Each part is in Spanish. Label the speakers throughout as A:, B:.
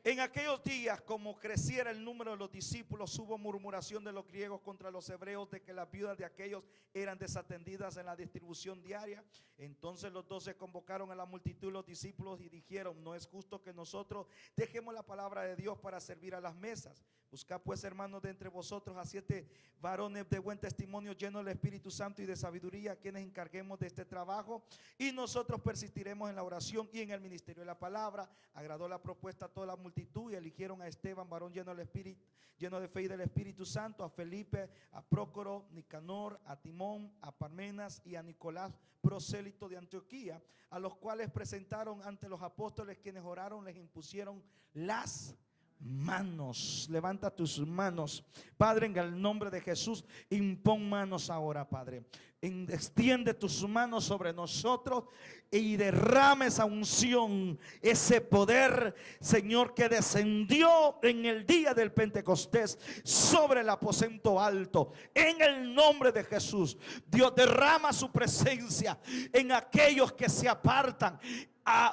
A: En aquellos días, como creciera el número de los discípulos, hubo murmuración de los griegos contra los hebreos de que las viudas de aquellos eran desatendidas en la distribución diaria. Entonces los 12 convocaron a la multitud de los discípulos y dijeron: no es justo que nosotros dejemos la palabra de Dios para servir a las mesas. Buscad pues, hermanos, de entre vosotros a 7 varones de buen testimonio, llenos del Espíritu Santo y de sabiduría, quienes encarguemos de este trabajo, y nosotros persistiremos en la oración y en el ministerio de la palabra. Agradó la propuesta a toda la multitud y eligieron a Esteban, varón lleno del Espíritu, lleno de fe y del Espíritu Santo, a Felipe, a Prócoro, Nicanor, a Timón, a Parmenas y a Nicolás, prosélito de Antioquía, a los cuales presentaron ante los apóstoles, quienes oraron, les impusieron las manos. Levanta tus manos, Padre, en el nombre de Jesús. Impón manos ahora, Padre. Extiende tus manos sobre nosotros y derrama esa unción, ese poder, Señor, que descendió en el día del Pentecostés sobre el aposento alto. En el nombre de Jesús, Dios derrama su presencia en aquellos que se apartan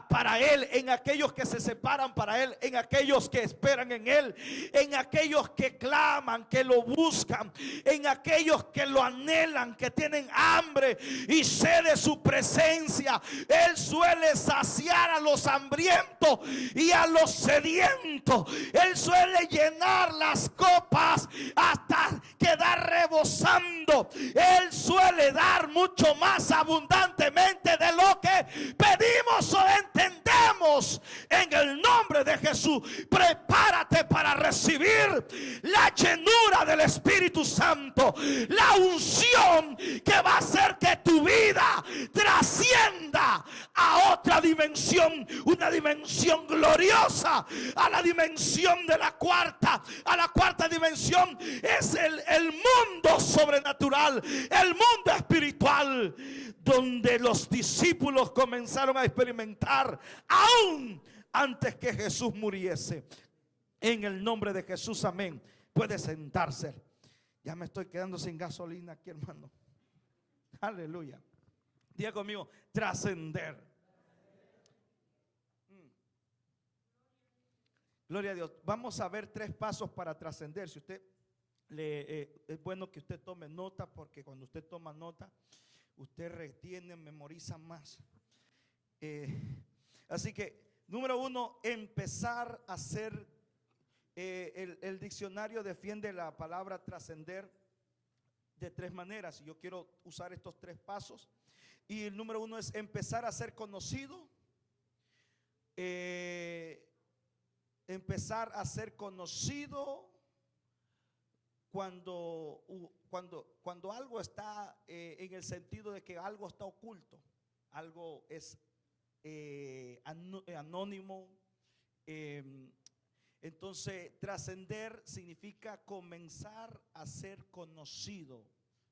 A: para Él, en aquellos que se separan para Él, en aquellos que esperan en Él, en aquellos que claman, que lo buscan, en aquellos que lo anhelan, que tienen hambre y sed de su presencia. Él suele saciar a los hambrientos y a los sedientos. Él suele llenar las copas hasta quedar rebosando. Él suele dar mucho más abundantemente de lo que pedimos o entendemos. En el nombre de Jesús, prepárate para recibir la llenura del Espíritu Santo, la unción que va a hacer que tu vida trascienda a otra dimensión, una dimensión gloriosa, a la dimensión de la cuarta. A la cuarta dimensión es el mundo sobrenatural, el mundo espiritual, donde los discípulos comenzaron a experimentar aún antes que Jesús muriese. En el nombre de Jesús, amén. Puede sentarse. Ya me estoy quedando sin gasolina aquí, hermano. Aleluya. Diga conmigo: trascender. Gloria a Dios. Vamos a ver 3 pasos para trascender. Si usted es bueno que usted tome nota, porque cuando usted toma nota, usted retiene, memoriza más. Así que, número 1, empezar a hacer. El diccionario defiende la palabra trascender de 3 maneras. Y yo quiero usar estos 3 pasos. Y el número 1 es empezar a ser conocido. Empezar a ser conocido cuando algo está en el sentido de que algo está oculto, algo es anónimo. Entonces, trascender significa comenzar a ser conocido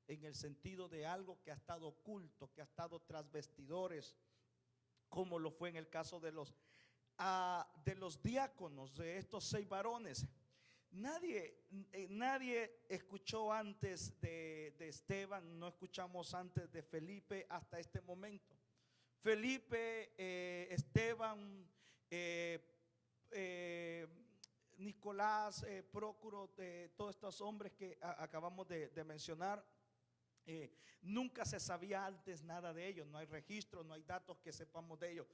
A: en el sentido de algo que ha estado oculto, que ha estado tras bastidores, como lo fue en el caso de los diáconos, de estos 6 varones. Nadie escuchó antes de Esteban, no escuchamos antes de Felipe hasta este momento. Felipe, Esteban, Nicolás, Prócoro, todos estos hombres que acabamos de mencionar, nunca se sabía antes nada de ellos. No hay registro, no hay datos que sepamos de ellos.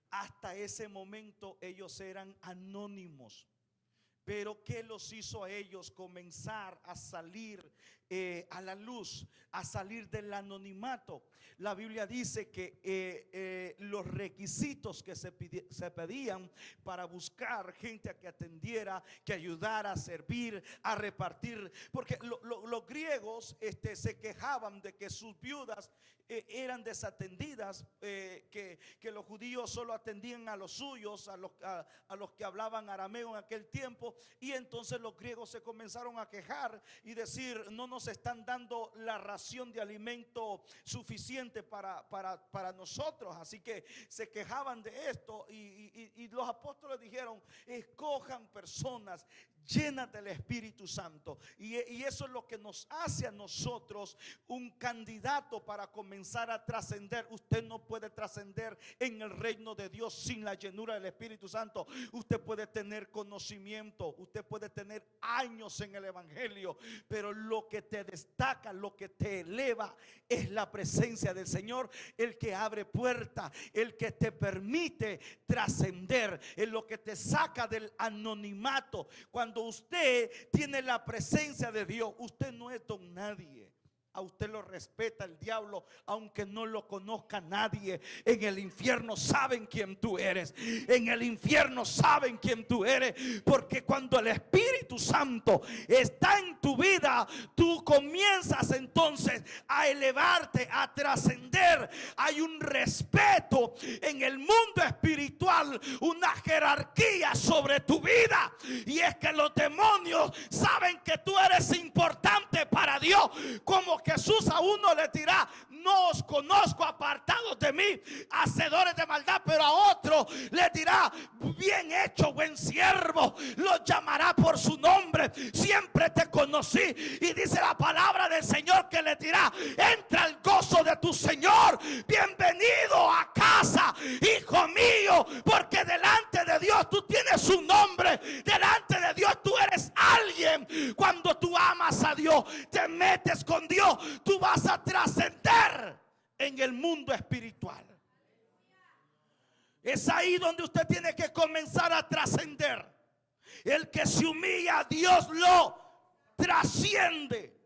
A: Hasta ese momento ellos eran anónimos. Pero ¿qué los hizo a ellos comenzar a salir a la luz, a salir del anonimato? La Biblia dice que los requisitos que se pedían para buscar gente a que atendiera, que ayudara a servir, a repartir, porque los griegos se quejaban de que sus viudas eran desatendidas, que los judíos solo atendían a los suyos, a los que hablaban arameo en aquel tiempo. Y entonces los griegos se comenzaron a quejar y decir: no nos están dando la ración de alimento suficiente para nosotros. Así que se quejaban de esto, y los apóstoles dijeron: escojan personas, llena del Espíritu Santo. Y eso es lo que nos hace a nosotros un candidato para comenzar a trascender. Usted no puede trascender en el reino de Dios sin la llenura del Espíritu Santo. Usted puede tener conocimiento, usted puede tener años en el Evangelio, pero lo que te destaca, lo que te eleva es la presencia del Señor, el que abre puertas, el que te permite trascender, es lo que te saca del anonimato. Cuando usted tiene la presencia de Dios, usted no es don nadie. A usted lo respeta el diablo, aunque no lo conozca nadie. En el infierno saben quién tú eres. En el infierno saben quién tú eres. Porque cuando el Espíritu Santo está en tu vida, tú comienzas entonces a elevarte, a trascender. Hay un respeto en el mundo espiritual, una jerarquía sobre tu vida. Y es que los demonios saben que tú eres importante para Dios. Como Jesús a uno le dirá: no os conozco, apartados de mí, hacedores de maldad. Pero a otro le dirá: bien hecho, buen siervo. Lo llamará por su nombre: siempre te conocí. Y dice la palabra del Señor que le dirá: entra al gozo de tu Señor. Bienvenido a casa, hijo mío, porque delante de Dios tú tienes un nombre. Delante de Dios tú eres alguien. Cuando tú amas a Dios, te metes con Dios, tú vas a trascender en el mundo espiritual. Es ahí donde usted tiene que comenzar a trascender. El que se humilla, Dios lo trasciende,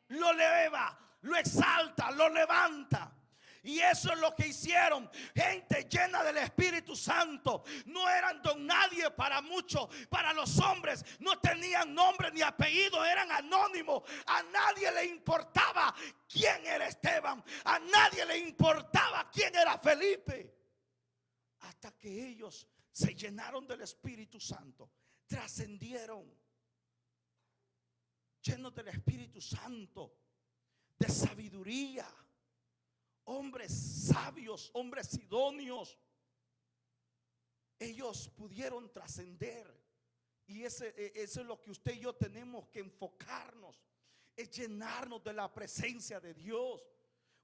A: lo eleva, lo exalta, lo levanta. Y eso es lo que hicieron gente llena del Espíritu Santo. No eran don nadie para muchos. Para los hombres no tenían nombre ni apellido, eran anónimos. A nadie le importaba quién era Esteban, a nadie le importaba quién era Felipe, hasta que ellos se llenaron del Espíritu Santo, trascendieron, llenos del Espíritu Santo, de sabiduría. Hombres sabios, hombres idóneos, ellos pudieron trascender. Y eso es lo que usted y yo tenemos que enfocarnos, es llenarnos de la presencia de Dios.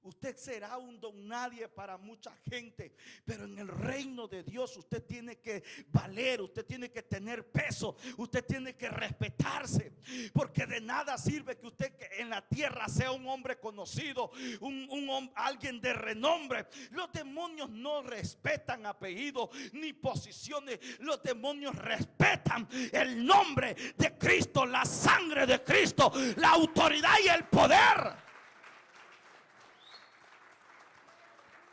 A: Usted será un don nadie para mucha gente, pero en el reino de Dios usted tiene que valer, usted tiene que tener peso, usted tiene que respetarse, porque de nada sirve que usted en la tierra sea un hombre conocido, alguien de renombre. Los demonios no respetan apellidos ni posiciones. Los demonios respetan el nombre de Cristo, la sangre de Cristo, la autoridad y el poder.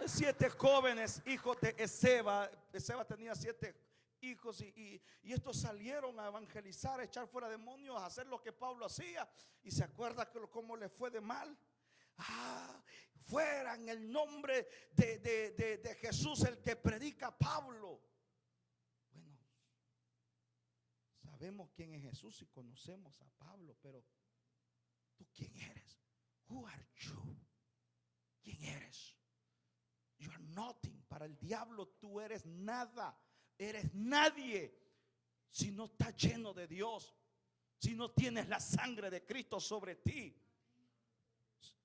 A: 7 jóvenes, hijos de Esceva. Esceva tenía 7 hijos y estos salieron a evangelizar, a echar fuera demonios, a hacer lo que Pablo hacía. Y se acuerda que cómo le fue de mal. Fuera en el nombre de Jesús, el que predica Pablo. Bueno, sabemos quién es Jesús y conocemos a Pablo, pero ¿tú quién eres? Who are you? ¿Quién eres? You are nothing. Para el diablo tú eres nada, eres nadie si no estás lleno de Dios, si no tienes la sangre de Cristo sobre ti,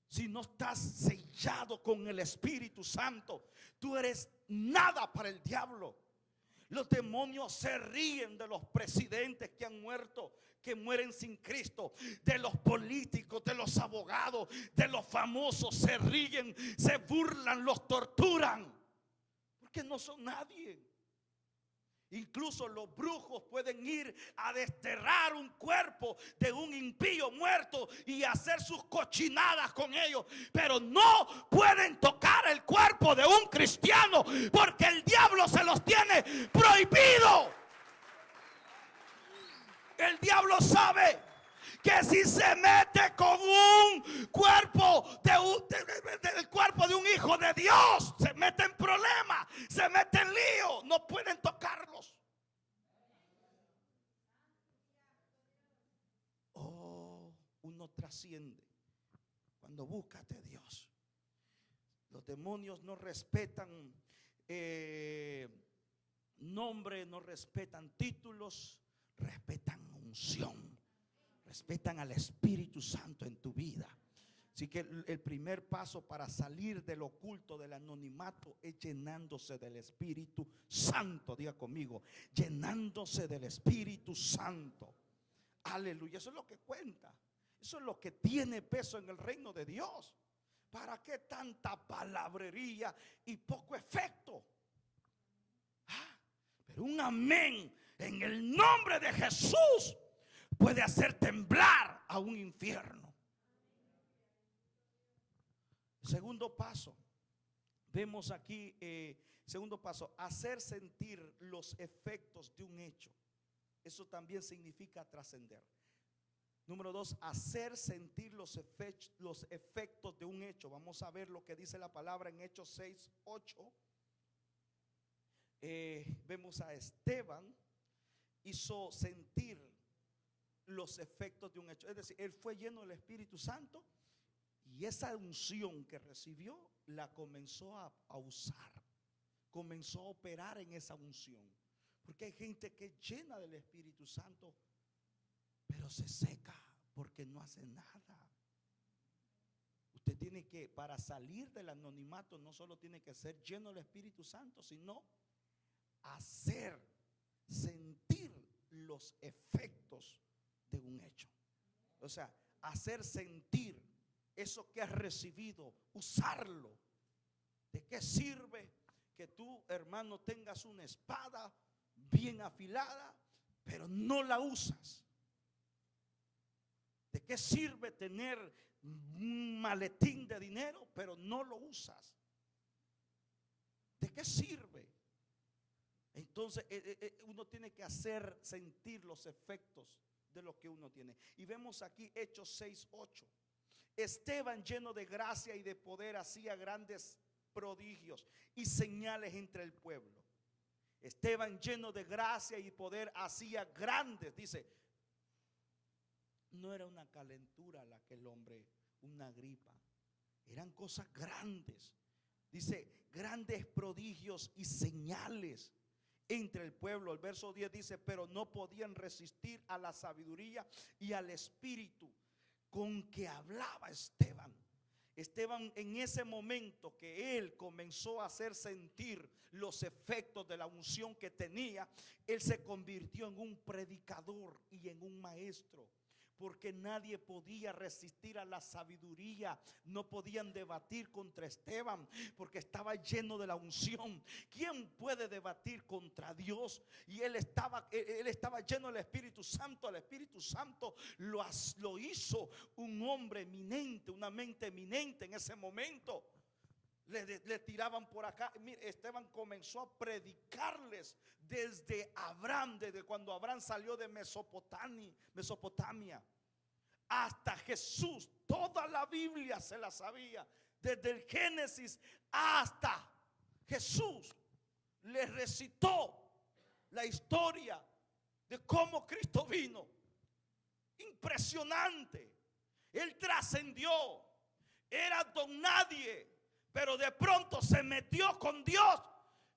A: si no estás sellado con el Espíritu Santo. Tú eres nada para el diablo. Los demonios se ríen de los presidentes que han muerto, que mueren sin Cristo, de los políticos, de los abogados, de los famosos. Se ríen, se burlan, los torturan, porque no son nadie. Incluso los brujos pueden ir a desterrar un cuerpo de un impío muerto y hacer sus cochinadas con ellos, pero no pueden tocar el cuerpo de un cristiano, porque el diablo se los tiene prohibido. El diablo sabe que si se mete con un cuerpo del cuerpo de un hijo de Dios, se mete en problemas, se mete en lío, no pueden tocarlos. Uno trasciende cuando buscas de Dios. Los demonios no respetan nombre, no respetan títulos, respetan unción, respetan al Espíritu Santo en tu vida. Así que el primer paso para salir del oculto, del anonimato, es llenándose del Espíritu Santo. Diga conmigo, llenándose del Espíritu Santo. Aleluya, eso es lo que cuenta. Eso es lo que tiene peso en el reino de Dios. ¿Para qué tanta palabrería y poco efecto? Pero un amén en el nombre de Jesús puede hacer temblar a un infierno. Segundo paso, vemos aquí, segundo paso, hacer sentir los efectos de un hecho. Eso también significa trascender. Número 2, hacer sentir los efectos de un hecho. Vamos a ver lo que dice la palabra en Hechos 6:8. Vemos a Esteban, hizo sentir los efectos de un hecho. Es decir, él fue lleno del Espíritu Santo y esa unción que recibió la comenzó a usar. Comenzó a operar en esa unción. Porque hay gente que es llena del Espíritu Santo, pero se seca porque no hace nada. Usted tiene que, para salir del anonimato, no solo tiene que ser lleno del Espíritu Santo, sino hacer sentir los efectos de un hecho. O sea, hacer sentir eso que has recibido, usarlo. ¿De qué sirve que tú, hermano, tengas una espada bien afilada, pero no la usas? ¿De qué sirve tener un maletín de dinero, pero no lo usas? ¿De qué sirve? Entonces uno tiene que hacer sentir los efectos de lo que uno tiene. Y vemos aquí Hechos 6:8. Esteban, lleno de gracia y de poder, hacía grandes prodigios y señales entre el pueblo. Esteban, lleno de gracia y poder, hacía grandes, dice, no era una calentura la que el hombre, una gripa, eran cosas grandes. Dice, grandes prodigios y señales entre el pueblo. El verso 10 dice, pero no podían resistir a la sabiduría y al espíritu con que hablaba Esteban. Esteban, en ese momento que él comenzó a hacer sentir los efectos de la unción que tenía, él se convirtió en un predicador y en un maestro. Porque nadie podía resistir a la sabiduría, no podían debatir contra Esteban, porque estaba lleno de la unción. ¿Quién puede debatir contra Dios? Y él estaba lleno del Espíritu Santo. El Espíritu Santo lo hizo un hombre eminente, una mente eminente en ese momento. Le tiraban por acá. Mire, Esteban comenzó a predicarles desde Abraham, desde cuando Abraham salió de Mesopotamia hasta Jesús. Toda la Biblia se la sabía, desde el Génesis hasta Jesús. Le recitó la historia de cómo Cristo vino. Impresionante. Él trascendió. Era don nadie, pero de pronto se metió con Dios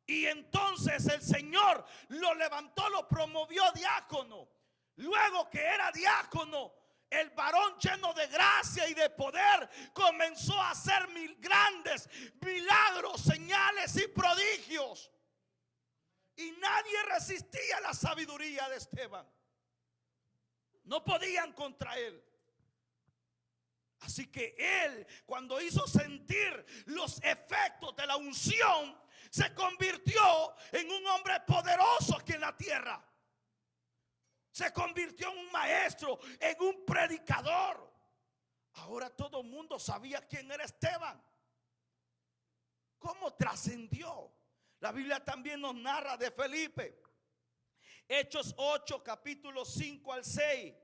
A: y entonces el Señor lo levantó, lo promovió diácono. Luego que era diácono, el varón lleno de gracia y de poder comenzó a hacer grandes milagros, señales y prodigios. Y nadie resistía la sabiduría de Esteban. No podían contra él. Así que él, cuando hizo sentir los efectos de la unción, se convirtió en un hombre poderoso aquí en la tierra. Se convirtió en un maestro, en un predicador. Ahora todo el mundo sabía quién era Esteban. ¿Cómo trascendió? La Biblia también nos narra de Felipe. Hechos 8, capítulo 5 al 6.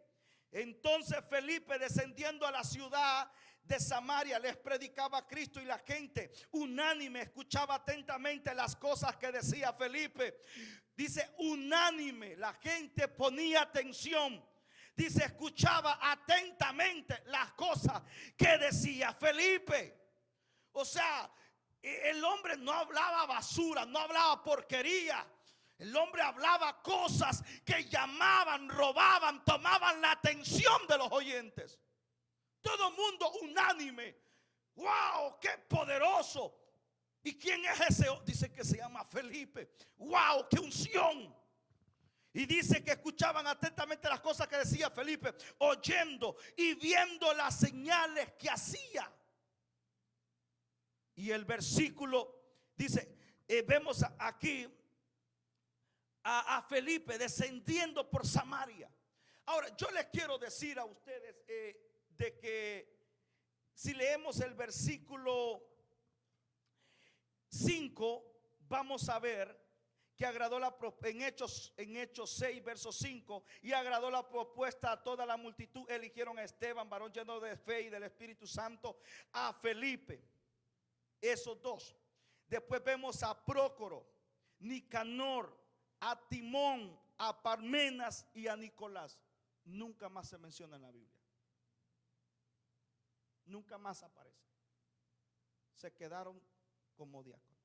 A: Entonces Felipe, descendiendo a la ciudad de Samaria, les predicaba a Cristo, y la gente unánime escuchaba atentamente las cosas que decía Felipe. Dice unánime, la gente ponía atención. Dice escuchaba atentamente las cosas que decía Felipe. O sea, el hombre no hablaba basura, no hablaba porquería. El hombre hablaba cosas que llamaban, robaban, tomaban la atención de los oyentes. Todo el mundo unánime. ¡Wow! ¡Qué poderoso! ¿Y quién es ese? Dice que se llama Felipe. ¡Wow! ¡Qué unción! Y dice que escuchaban atentamente las cosas que decía Felipe, oyendo y viendo las señales que hacía. Y el versículo dice, vemos aquí a Felipe descendiendo por Samaria. Ahora, yo les quiero decir a ustedes de que si leemos el versículo 5, vamos a ver que agradó en Hechos 6, verso 5, y agradó la propuesta a toda la multitud. Eligieron a Esteban, varón lleno de fe y del Espíritu Santo, a Felipe. Esos dos. Después vemos a Prócoro, Nicanor, a Timón, a Parmenas y a Nicolás. Nunca más se menciona en la Biblia. Nunca más aparece. Se quedaron como diáconos.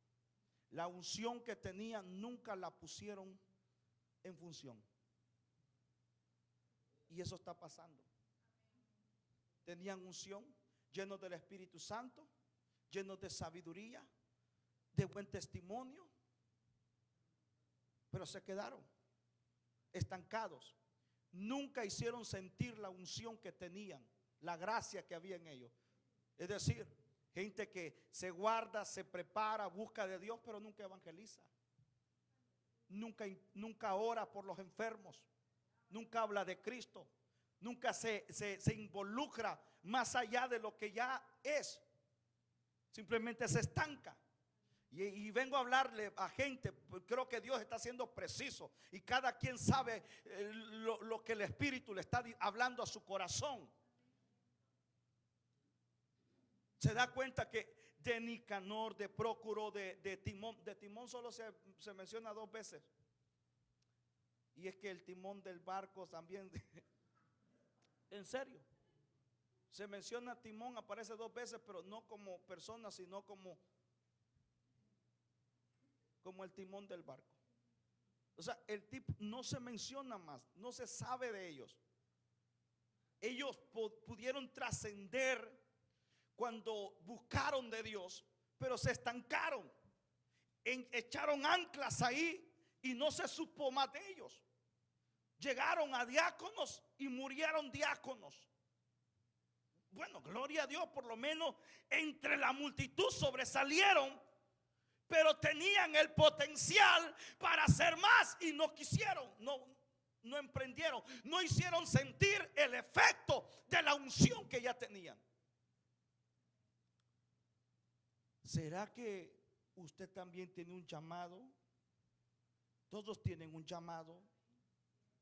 A: La unción que tenían nunca la pusieron en función. Y eso está pasando. Tenían unción, llenos del Espíritu Santo, llenos de sabiduría, de buen testimonio, pero se quedaron estancados. Nunca hicieron sentir la unción que tenían, la gracia que había en ellos. Es decir, gente que se guarda, se prepara, busca de Dios, pero nunca evangeliza. Nunca ora por los enfermos. Nunca habla de Cristo. Nunca se involucra más allá de lo que ya es. Simplemente se estanca. Y vengo a hablarle a gente, creo que Dios está siendo preciso. Y cada quien sabe lo que el Espíritu le está hablando a su corazón. Se da cuenta que de Nicanor, de Prócoro, de Timón solo se menciona 2 veces. Y es que el timón del barco también, en serio, se menciona Timón, aparece 2 veces, pero no como persona, sino como el timón del barco. O sea, el tipo no se menciona más, no se sabe de ellos. Ellos pudieron trascender cuando buscaron de Dios, pero se estancaron, echaron anclas ahí y no se supo más de ellos. Llegaron a diáconos y murieron diáconos. Bueno, gloria a Dios, por lo menos entre la multitud sobresalieron, pero tenían el potencial para hacer más y no quisieron, no emprendieron, no hicieron sentir el efecto de la unción que ya tenían. ¿Será que usted también tiene un llamado? Todos tienen un llamado,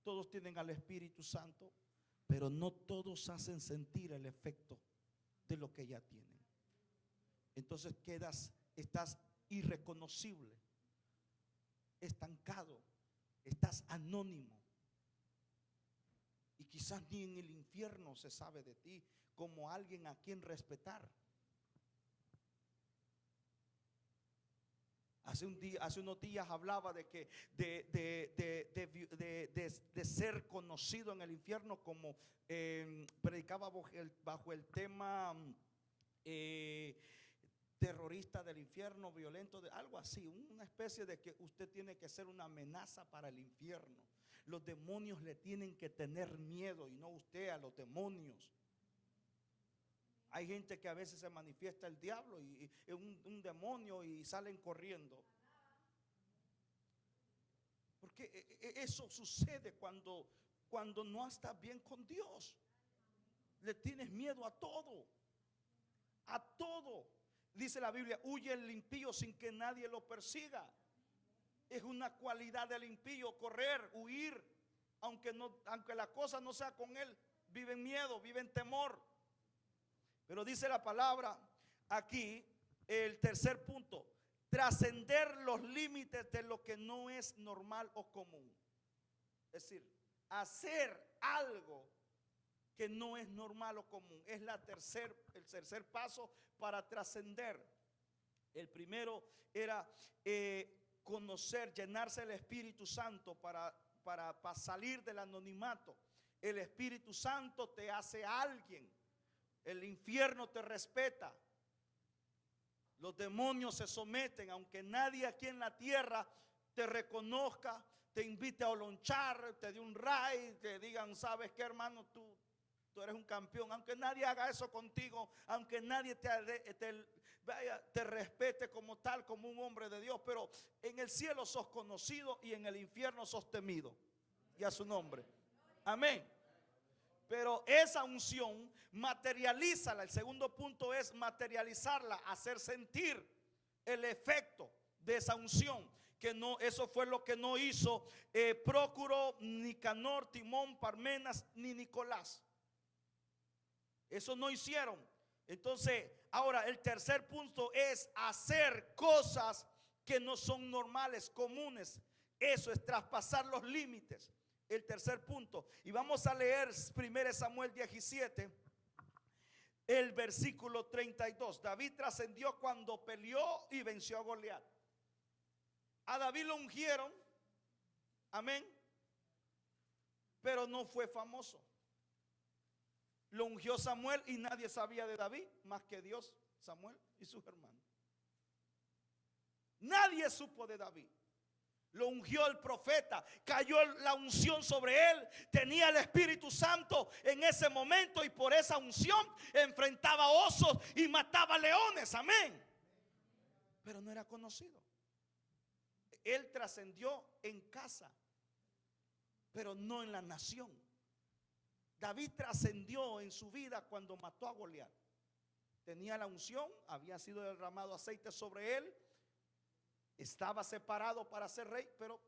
A: todos tienen al Espíritu Santo, pero no todos hacen sentir el efecto de lo que ya tienen. Entonces estás irreconocible, estancado, estás anónimo. Y quizás ni en el infierno se sabe de ti como alguien a quien respetar. Hace unos días hablaba de que de ser conocido en el infierno como predicaba bajo el tema terrorista del infierno, violento, algo así, una especie de que usted tiene que ser una amenaza para el infierno. Los demonios le tienen que tener miedo y no usted a los demonios. Hay gente que a veces se manifiesta el diablo y un demonio y salen corriendo. Porque eso sucede cuando no estás bien con Dios. Le tienes miedo a todo. A todo. Dice la Biblia, huye el impío sin que nadie lo persiga. Es una cualidad del impío, correr, huir, aunque la cosa no sea con él. Vive en miedo, vive en temor. Pero dice la palabra aquí, el tercer punto, trascender los límites de lo que no es normal o común. Es decir, hacer algo que no es normal o común. Es el tercer paso para trascender. El primero era conocer, llenarse del Espíritu Santo para salir del anonimato. El Espíritu Santo te hace alguien. El infierno te respeta. Los demonios se someten, aunque nadie aquí en la tierra te reconozca, te invite a lonchar, te dé un ray, te digan, ¿sabes qué, hermano? Tú eres un campeón. Aunque nadie haga eso contigo, aunque nadie te respete como tal, como un hombre de Dios, pero en el cielo sos conocido y en el infierno sos temido. Y a su nombre. Amén. Pero esa unción, materialízala. El segundo punto es materializarla, hacer sentir el efecto de esa unción. Que no, eso fue lo que no hizo Prócoro, Nicanor, Timón, Parmenas, ni Nicolás. Eso no hicieron. Entonces, ahora el tercer punto es hacer cosas que no son normales, comunes. Eso es traspasar los límites. El tercer punto. Y vamos a leer 1 Samuel 17, el versículo 32. David trascendió cuando peleó y venció a Goliat. A David lo ungieron, amén, pero no fue famoso. Lo ungió Samuel y nadie sabía de David más que Dios, Samuel y sus hermanos. Nadie supo de David. Lo ungió el profeta, cayó la unción sobre él, tenía el Espíritu Santo en ese momento y por esa unción enfrentaba osos y mataba leones, amén. Pero no era conocido. Él trascendió en casa, pero no en la nación. David trascendió en su vida cuando mató a Goliat. Tenía la unción, había sido derramado aceite sobre él. Estaba separado para ser rey, pero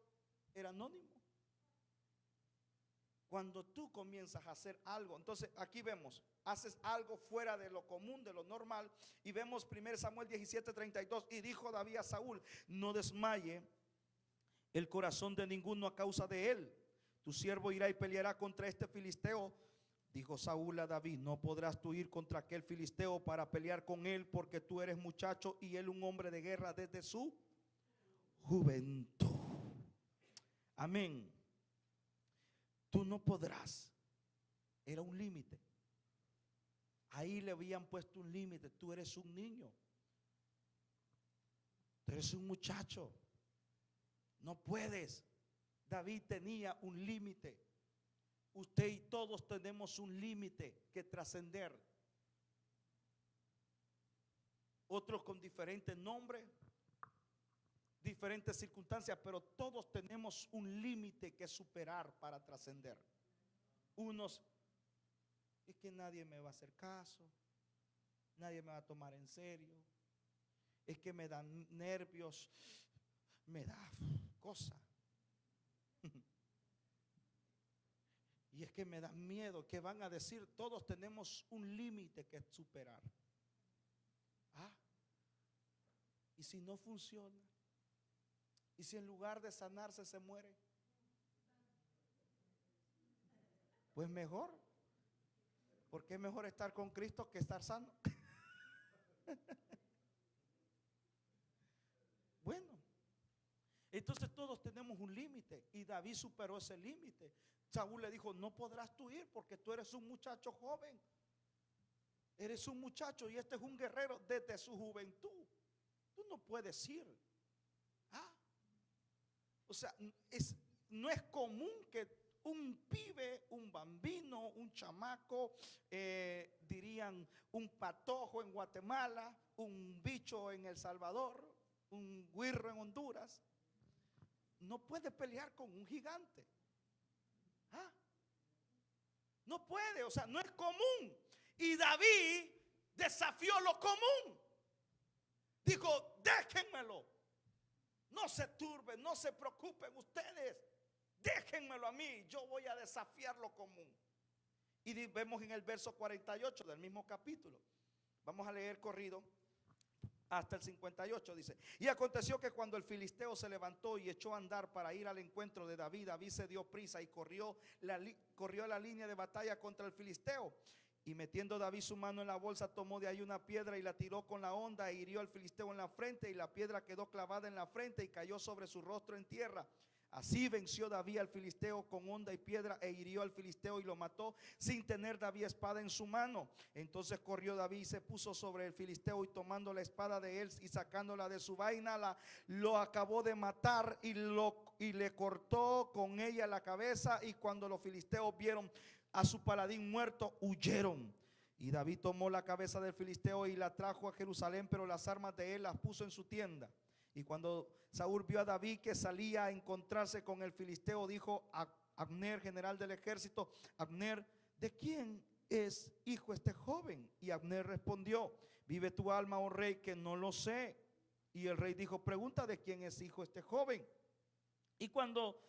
A: era anónimo. Cuando tú comienzas a hacer algo, entonces aquí vemos, haces algo fuera de lo común, de lo normal. Y vemos 1 Samuel 17:32. Y dijo David a Saúl: no desmaye el corazón de ninguno a causa de él. Tu siervo irá y peleará contra este filisteo. Dijo Saúl a David: no podrás tú ir contra aquel filisteo para pelear con él, porque tú eres muchacho y él un hombre de guerra desde su juventud. Amén. Tú no podrás. Era un límite. Ahí le habían puesto un límite. Tú eres un niño. Tú eres un muchacho. No puedes. David tenía un límite. Usted y todos tenemos un límite que trascender. Otros con diferentes nombres, diferentes circunstancias, pero todos tenemos un límite que superar para trascender. Unos, es que nadie me va a hacer caso, nadie me va a tomar en serio, es que me dan nervios, me da cosa. Y es que me da miedo, que van a decir. Todos tenemos un límite que superar. ¿Y si no funciona? ¿Y si en lugar de sanarse se muere? Pues mejor, porque es mejor estar con Cristo que estar sano. Bueno, entonces todos tenemos un límite y David superó ese límite. Saúl le dijo: no podrás tú ir porque tú eres un muchacho joven. Eres un muchacho y este es un guerrero desde su juventud. Tú no puedes ir. O sea, no es común que un pibe, un bambino, un chamaco, dirían un patojo en Guatemala, un bicho en El Salvador, un güirro en Honduras, no puede pelear con un gigante. No puede, o sea, no es común. Y David desafió lo común. Dijo: déjenmelo. No se turben, no se preocupen ustedes. Déjenmelo a mí, yo voy a desafiar lo común. Y vemos en el verso 48 del mismo capítulo. Vamos a leer corrido hasta el 58, dice: y aconteció que cuando el filisteo se levantó y echó a andar para ir al encuentro de David, David se dio prisa y corrió a la línea de batalla contra el filisteo. Y metiendo David su mano en la bolsa, tomó de ahí una piedra y la tiró con la honda e hirió al filisteo en la frente, y la piedra quedó clavada en la frente y cayó sobre su rostro en tierra. Así venció David al filisteo con honda y piedra e hirió al filisteo y lo mató sin tener David espada en su mano. Entonces corrió David y se puso sobre el filisteo, y tomando la espada de él y sacándola de su vaina, lo acabó de matar y le cortó con ella la cabeza. Y cuando los filisteos vieron a su paladín muerto, huyeron. Y David tomó la cabeza del filisteo y la trajo a Jerusalén, pero las armas de él las puso en su tienda. Y cuando Saúl vio a David que salía a encontrarse con el filisteo, dijo a Abner, general del ejército: Abner, ¿de quién es hijo este joven? Y Abner respondió: vive tu alma, oh rey, que no lo sé. Y el rey dijo: pregunta de quién es hijo este joven. Y cuando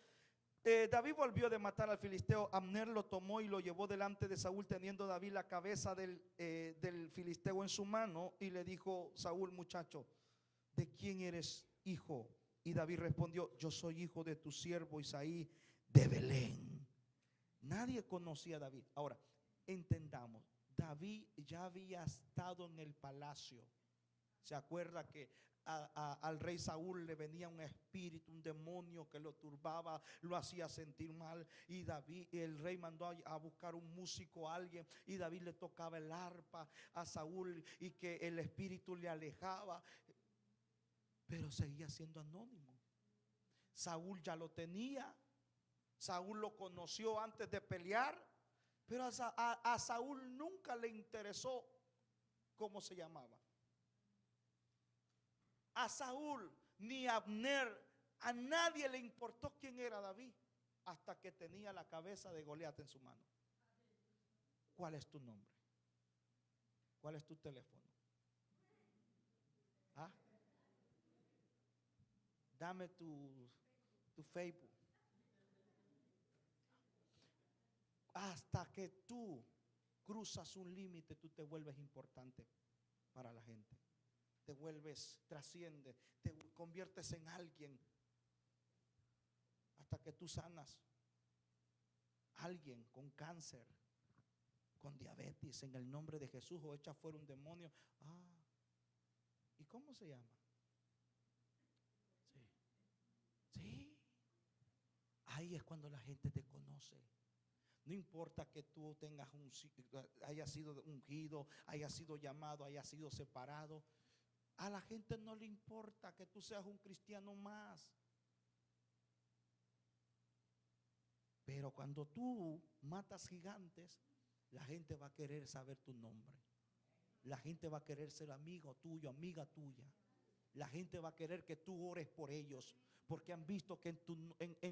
A: David volvió de matar al filisteo, Abner lo tomó y lo llevó delante de Saúl, teniendo David la cabeza del filisteo en su mano. Y le dijo Saúl: muchacho, ¿de quién eres hijo? Y David respondió: yo soy hijo de tu siervo Isaí de Belén. Nadie conocía a David. Ahora, entendamos, David ya había estado en el palacio. ¿Se acuerda que al rey Saúl le venía un espíritu, un demonio que lo turbaba, lo hacía sentir mal? Y David, el rey mandó a buscar un músico, a alguien, y David le tocaba el arpa a Saúl y que el espíritu le alejaba. Pero seguía siendo anónimo. Saúl ya lo tenía. Saúl lo conoció antes de pelear, pero a Saúl nunca le interesó cómo se llamaba. A Saúl ni a Abner, a nadie le importó quién era David, hasta que tenía la cabeza de Goliat en su mano. ¿Cuál es tu nombre? ¿Cuál es tu teléfono? ¿Ah? Dame tu Facebook. Hasta que tú cruzas un límite, tú te vuelves importante para la gente. Te vuelves, trasciende, te conviertes en alguien. Hasta que tú sanas a alguien con cáncer, con diabetes, en el nombre de Jesús, o echa fuera un demonio. ¿Y cómo se llama? Sí. Sí. Ahí es cuando la gente te conoce. No importa que tú tengas hayas sido ungido, hayas sido llamado, hayas sido separado. A la gente no le importa que tú seas un cristiano más. Pero cuando tú matas gigantes, la gente va a querer saber tu nombre. La gente va a querer ser amigo tuyo, amiga tuya. La gente va a querer que tú ores por ellos, porque han visto que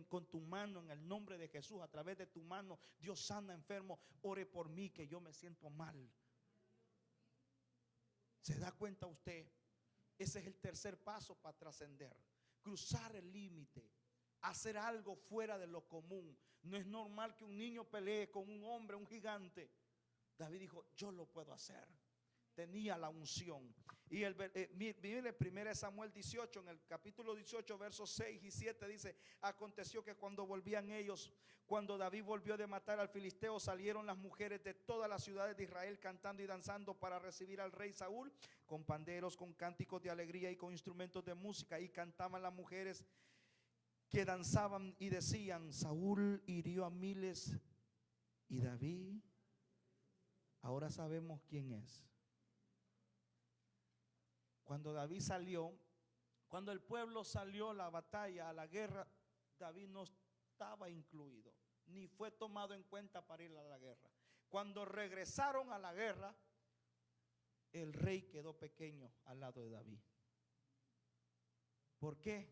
A: con tu mano, en el nombre de Jesús, a través de tu mano, Dios sana enfermo. Ore por mí, que yo me siento mal. ¿Se da cuenta usted? Ese es el tercer paso para trascender. Cruzar el límite, hacer algo fuera de lo común. No es normal que un niño pelee con un hombre, un gigante. David dijo: yo lo puedo hacer. Tenía la unción. Y mire 1 Samuel 18, en el capítulo 18, versos 6 y 7 dice: aconteció que cuando volvían ellos, cuando David volvió de matar al filisteo, salieron las mujeres de todas las ciudades de Israel cantando y danzando para recibir al rey Saúl, con panderos, con cánticos de alegría y con instrumentos de música. Y cantaban las mujeres que danzaban y decían: Saúl hirió a miles y David, ahora sabemos quién es. Cuando David salió, cuando el pueblo salió a la batalla, a la guerra, David no estaba incluido, ni fue tomado en cuenta para ir a la guerra. Cuando regresaron a la guerra, el rey quedó pequeño al lado de David. ¿Por qué?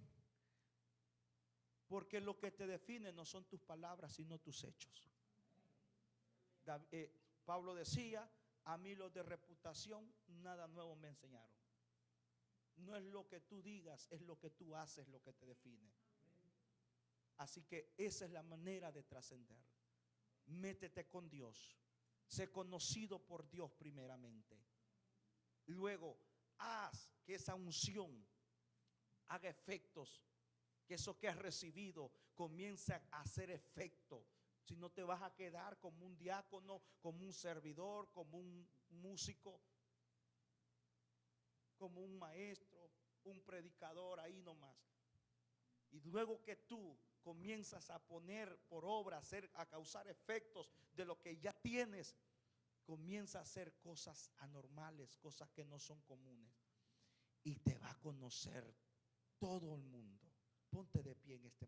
A: Porque lo que te define no son tus palabras, sino tus hechos. Pablo decía: a mí los de reputación nada nuevo me enseñaron. No es lo que tú digas, es lo que tú haces lo que te define. Así que esa es la manera de trascender. Métete con Dios. Sé conocido por Dios primeramente. Luego, haz que esa unción haga efectos, que eso que has recibido comience a hacer efecto. Si no te vas a quedar como un diácono, como un servidor, como un músico, como un maestro, un predicador ahí nomás. Y luego que tú comienzas a poner por obra, a causar efectos de lo que ya tienes, comienza a hacer cosas anormales, cosas que no son comunes. Y te va a conocer todo el mundo. Ponte de pie en esta